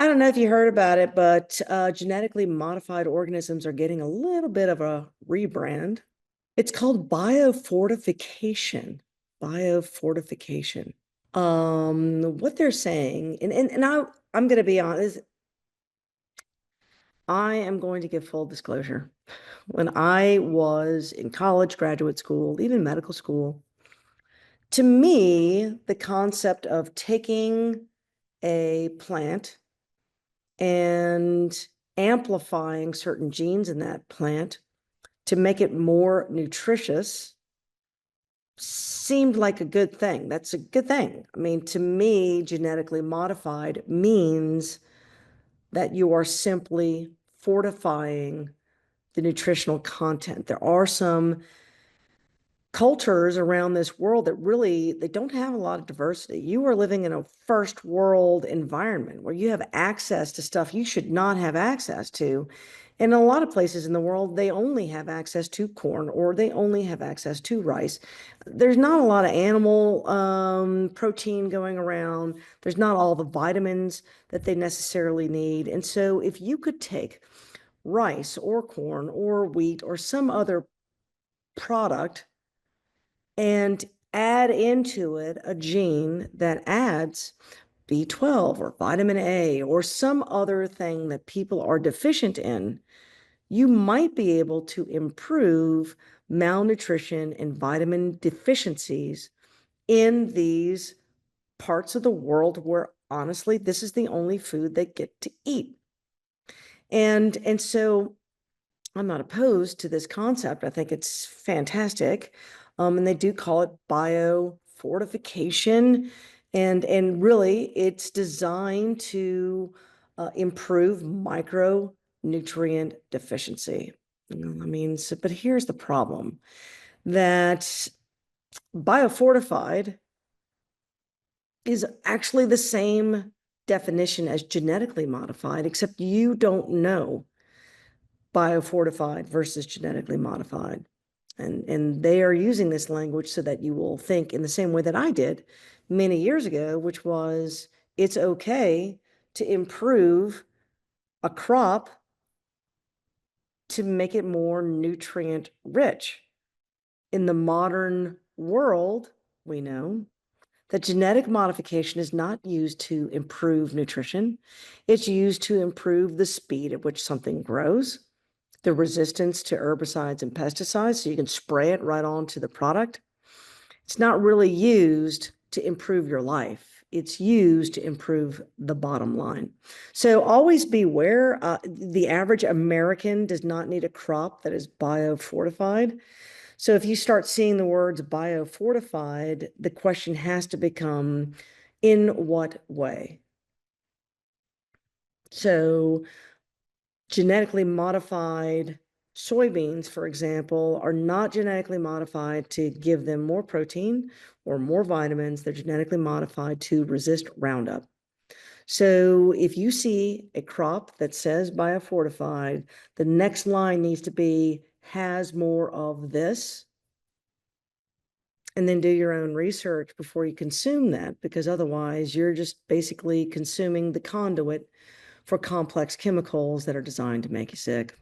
I don't know if you heard about it, but genetically modified organisms are getting a little bit of a rebrand. It's called biofortification. Biofortification. What they're saying, and I'm going to be honest, I am going to give full disclosure. When I was in college, graduate school, even medical school, to me, the concept of taking a plant and amplifying certain genes in that plant to make it more nutritious seemed like a good thing. That's a good thing. I mean, to me, genetically modified means that you are simply fortifying the nutritional content. There are some cultures around this world that really they don't have a lot of diversity. You are living in a first world environment where you have access to stuff you should not have access to. And in a lot of places in the world, they only have access to corn or they only have access to rice. There's not a lot of animal protein going around. There's not all the vitamins that they necessarily need. And so if you could take rice or corn or wheat or some other product and add into it a gene that adds B12 or vitamin A or some other thing that people are deficient in, you might be able to improve malnutrition and vitamin deficiencies in these parts of the world where honestly this is the only food they get to eat. And so I'm not opposed to this concept. I think it's fantastic. And they do call it biofortification. And really, it's designed to improve micronutrient deficiency. I mean, but here's the problem that biofortified is actually the same definition as genetically modified, except you don't know biofortified versus genetically modified. And they are using this language so that you will think in the same way that I did many years ago, which was it's okay to improve a crop to make it more nutrient rich. In the modern world, we know that genetic modification is not used to improve nutrition. It's used to improve the speed at which something grows, the resistance to herbicides and pesticides, so you can spray it right onto the product. It's not really used to improve your life. It's used to improve the bottom line. So always beware. The average American does not need a crop that is biofortified. So if you start seeing the words biofortified, the question has to become, in what way? So genetically modified soybeans, for example, are not genetically modified to give them more protein or more vitamins. They're genetically modified to resist Roundup. So if you see a crop that says biofortified, the next line needs to be has more of this, and then do your own research before you consume that, because otherwise you're just basically consuming the conduit for complex chemicals that are designed to make you sick.